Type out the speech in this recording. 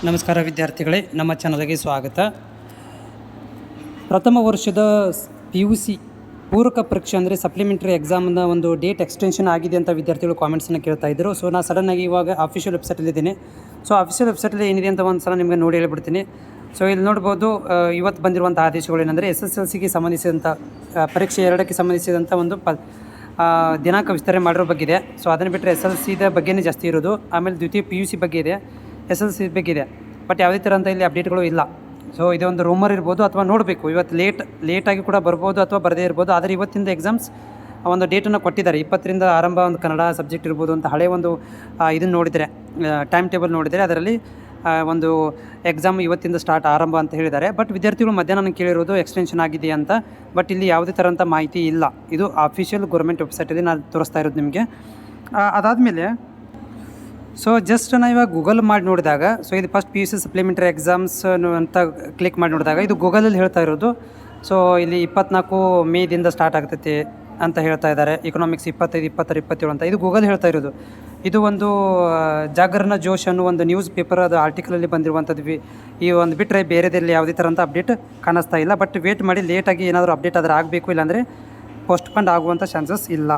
ನಮಸ್ಕಾರ ವಿದ್ಯಾರ್ಥಿಗಳೇ, ನಮ್ಮ ಚಾನಲ್ಗೆ ಸ್ವಾಗತ. ಪ್ರಥಮ ವರ್ಷದ PUC ಪೂರಕ ಪರೀಕ್ಷೆ ಅಂದರೆ ಸಪ್ಲಿಮೆಂಟ್ರಿ ಎಕ್ಸಾಮ್ನ ಒಂದು ಡೇಟ್ ಎಕ್ಸ್ಟೆನ್ಷನ್ ಆಗಿದೆ ಅಂತ ವಿದ್ಯಾರ್ಥಿಗಳು ಕಾಮೆಂಟ್ಸನ್ನು ಕೇಳ್ತಾ ಇದ್ದರು. ಸೊ ನಾನು ಸಡನ್ನಾಗಿ ಇವಾಗ ಅಫಿಷಿಯಲ್ ವೆಬ್ಸೈಟಲ್ಲಿದ್ದೀನಿ. ಸೊ ಅಫಿಷಿಯಲ್ ವೆಬ್ಸೈಟಲ್ಲಿ ಏನಿದೆ ಅಂತ ಒಂದು ಸಲ ನಿಮಗೆ ನೋಡಿ ಹೇಳ್ಬಿಡ್ತೀನಿ. ಸೊ ಇಲ್ಲಿ ನೋಡ್ಬೋದು, ಇವತ್ತು ಬಂದಿರುವಂಥ ಆದೇಶಗಳು ಏನಂದರೆ SSLCಗೆ ಸಂಬಂಧಿಸಿದಂಥ ಪರೀಕ್ಷೆ 2ಕ್ಕೆ ಸಂಬಂಧಿಸಿದಂಥ ಒಂದು ದಿನಾಂಕ ವಿಸ್ತರಣೆ ಮಾಡಿರೋ ಬಗ್ಗೆ ಇದೆ. ಸೊ ಅದನ್ನು ಬಿಟ್ಟರೆ SLCದ ಬಗ್ಗೆನೇ ಜಾಸ್ತಿ ಇರೋದು. ಆಮೇಲೆ ದ್ವಿತೀಯ PUC ಬಗ್ಗೆ ಇದೆ, SLC ಬಗ್ಗೆ ಇದೆ. ಬಟ್ ಯಾವುದೇ ಥರ ಅಂತ ಇಲ್ಲಿ ಅಪ್ಡೇಟ್ಗಳು ಇಲ್ಲ. ಸೊ ಇದೊಂದು ರೂಮರ್ ಇರ್ಬೋದು ಅಥವಾ ನೋಡಬೇಕು. ಇವತ್ತು ಲೇಟಾಗಿ ಕೂಡ ಬರ್ಬೋದು ಅಥವಾ ಬರದೇ ಇರ್ಬೋದು. ಆದರೆ ಇವತ್ತಿಂದ ಎಕ್ಸಾಮ್ಸ್ ಒಂದು ಡೇಟನ್ನು ಕೊಟ್ಟಿದ್ದಾರೆ. 20ರಿಂದ ಆರಂಭ ಒಂದು ಕನ್ನಡ ಸಬ್ಜೆಕ್ಟ್ ಇರ್ಬೋದು ಅಂತ ಹಳೆಯ ಒಂದು ಇದನ್ನು ನೋಡಿದರೆ, ಟೈಮ್ ಟೇಬಲ್ ನೋಡಿದರೆ ಅದರಲ್ಲಿ ಒಂದು ಎಕ್ಸಾಮ್ ಇವತ್ತಿಂದ ಸ್ಟಾರ್ಟ್ ಆರಂಭ ಅಂತ ಹೇಳಿದ್ದಾರೆ. ಬಟ್ ವಿದ್ಯಾರ್ಥಿಗಳು ಮಧ್ಯಾಹ್ನ ಕೇಳಿರೋದು ಎಕ್ಸ್ಟೆನ್ಷನ್ ಆಗಿದೆ ಅಂತ. ಬಟ್ ಇಲ್ಲಿ ಯಾವುದೇ ಥರಂಥ ಮಾಹಿತಿ ಇಲ್ಲ. ಇದು ಅಫಿಷಿಯಲ್ ಗೌರ್ಮೆಂಟ್ ವೆಬ್ಸೈಟಲ್ಲಿ ನಾನು ತೋರಿಸ್ತಾ ಇರೋದು ನಿಮಗೆ. ಅದಾದಮೇಲೆ ಸೊ ಜಸ್ಟ್ ನಾನು ಇವಾಗ ಗೂಗಲ್ ಮಾಡಿ ನೋಡಿದಾಗ, ಸೊ ಇದು ಫಸ್ಟ್ PUC ಸಪ್ಲಿಮೆಂಟರಿ ಎಕ್ಸಾಮ್ಸ್ ಅಂತ ಕ್ಲಿಕ್ ಮಾಡಿ ನೋಡಿದಾಗ ಇದು ಗೂಗಲಲ್ಲಿ ಹೇಳ್ತಾ ಇರೋದು. ಸೊ ಇಲ್ಲಿ 24 ಮೇದಿಂದ ಸ್ಟಾರ್ಟ್ ಆಗ್ತೈತಿ ಅಂತ ಹೇಳ್ತಾ ಇದ್ದಾರೆ. ಎಕನಾಮಿಕ್ಸ್ 25, 26, 27 ಅಂತ ಇದು ಗೂಗಲ್ ಹೇಳ್ತಾ ಇರೋದು. ಇದು ಒಂದು ಜಾಗರಣ ಜೋಶ್ ಅನ್ನೋ ಒಂದು ನ್ಯೂಸ್ ಪೇಪರ್ ಅದು ಆರ್ಟಿಕಲಲ್ಲಿ ಬಂದಿರುವಂಥದ್ದು. ಈ ಒಂದು ಬಿಟ್ಟರೆ ಬೇರೆದಲ್ಲಿ ಯಾವುದೇ ಥರಂಥ ಅಪ್ಡೇಟ್ ಕಾಣಿಸ್ತಾ ಇಲ್ಲ. ಬಟ್ ವೇಟ್ ಮಾಡಿ, ಲೇಟಾಗಿ ಏನಾದರೂ ಅಪ್ಡೇಟ್ ಆದರೆ ಆಗಬೇಕು, ಇಲ್ಲಾಂದರೆ ಪೋಸ್ಟ್ಪೋಂಡ್ ಆಗುವಂಥ ಚಾನ್ಸಸ್ ಇಲ್ಲ.